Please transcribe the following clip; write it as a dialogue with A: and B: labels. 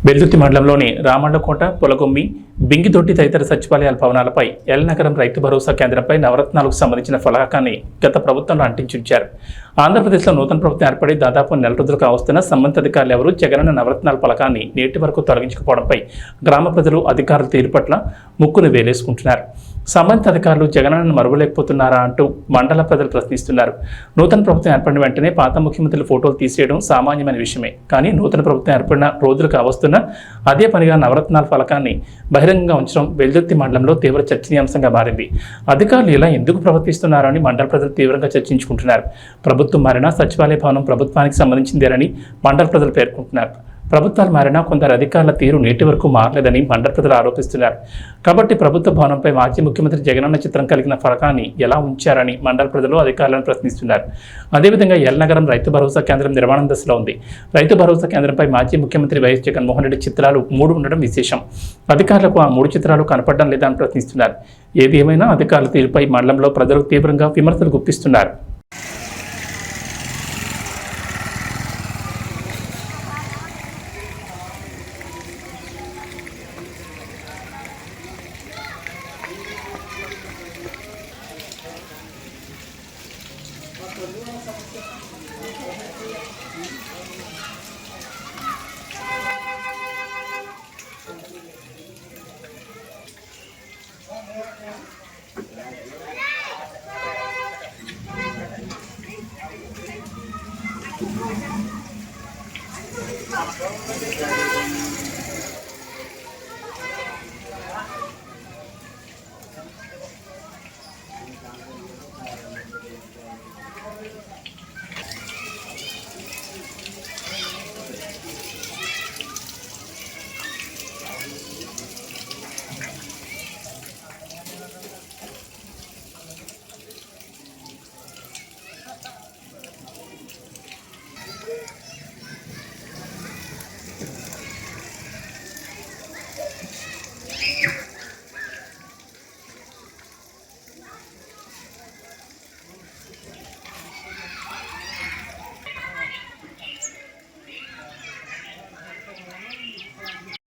A: వెల్దుర్తి మండలంలోని రామళ్ళకోట, పొలగొమ్మి, బింగిదొడ్డి తదితర సచివాలయాల భవనాలపై ఎల్నగరం రైతు భరోసా కేంద్రంపై నవరత్నాలకు సంబంధించిన ఫలకాన్ని గత ప్రభుత్వంలో అంటించుంచారు. ఆంధ్రప్రదేశ్లో నూతన ప్రభుత్వం ఏర్పడి దాదాపు నెల రోజులు కావస్తున్న సంబంధిత అధికారులు ఎవరూ జగనన్న నవరత్నాల ఫలకాన్ని నేటి వరకు తొలగించకపోవడంపై గ్రామ ప్రజలు అధికారుల తీరు పట్ల ముక్కును వేలేసుకుంటున్నారు. సంబంధిత అధికారులు జగనన్నను మరువలేకపోతున్నారా అంటూ మండల ప్రజలు ప్రశ్నిస్తున్నారు. నూతన ప్రభుత్వం ఏర్పడిన వెంటనే పాత ముఖ్యమంత్రుల ఫోటోలు తీసేయడం సామాన్యమైన విషయమే. కానీ నూతన ప్రభుత్వం ఏర్పడిన రోజులు కావస్తున్న అదే పనిగా నవరత్నాల ఫలకాన్ని బహిరంగంగా ఉంచడం వెల్దుర్తి మండలంలో తీవ్ర చర్చనీయాంశంగా మారింది. అధికారులు ఇలా ఎందుకు ప్రవర్తిస్తున్నారని మండల ప్రజలు తీవ్రంగా చర్చించుకుంటున్నారు. ప్రభుత్వం మారినా సచివాలయ భవనం ప్రభుత్వానికి సంబంధించిందేనని మండల ప్రజలు పేర్కొంటున్నారు. ప్రభుత్వాలు మారినా కొందరు అధికారుల తీరు నేటి వరకు మారలేదని మండల ప్రజలు ఆరోపిస్తున్నారు. కాబట్టి ప్రభుత్వ భవనంపై మాజీ ముఖ్యమంత్రి జగనన్న చిత్రం కలిగిన ఫలకాన్ని ఎలా ఉంచారని మండల ప్రజలు అధికారులను ప్రశ్నిస్తున్నారు. అదేవిధంగా ఎల్నగరం రైతు భరోసా కేంద్రం నిర్మాణం దశలో ఉంది. రైతు భరోసా కేంద్రంపై మాజీ ముఖ్యమంత్రి వైఎస్ జగన్మోహన్ రెడ్డి చిత్రాలు 3 ఉండడం విశేషం. అధికారులకు ఆ 3 చిత్రాలు కనపడడం లేదని ప్రశ్నిస్తున్నారు. ఏది ఏమైనా అధికారుల తీరుపై మండలంలో ప్రజలు తీవ్రంగా విమర్శలు గుప్పిస్తున్నారు.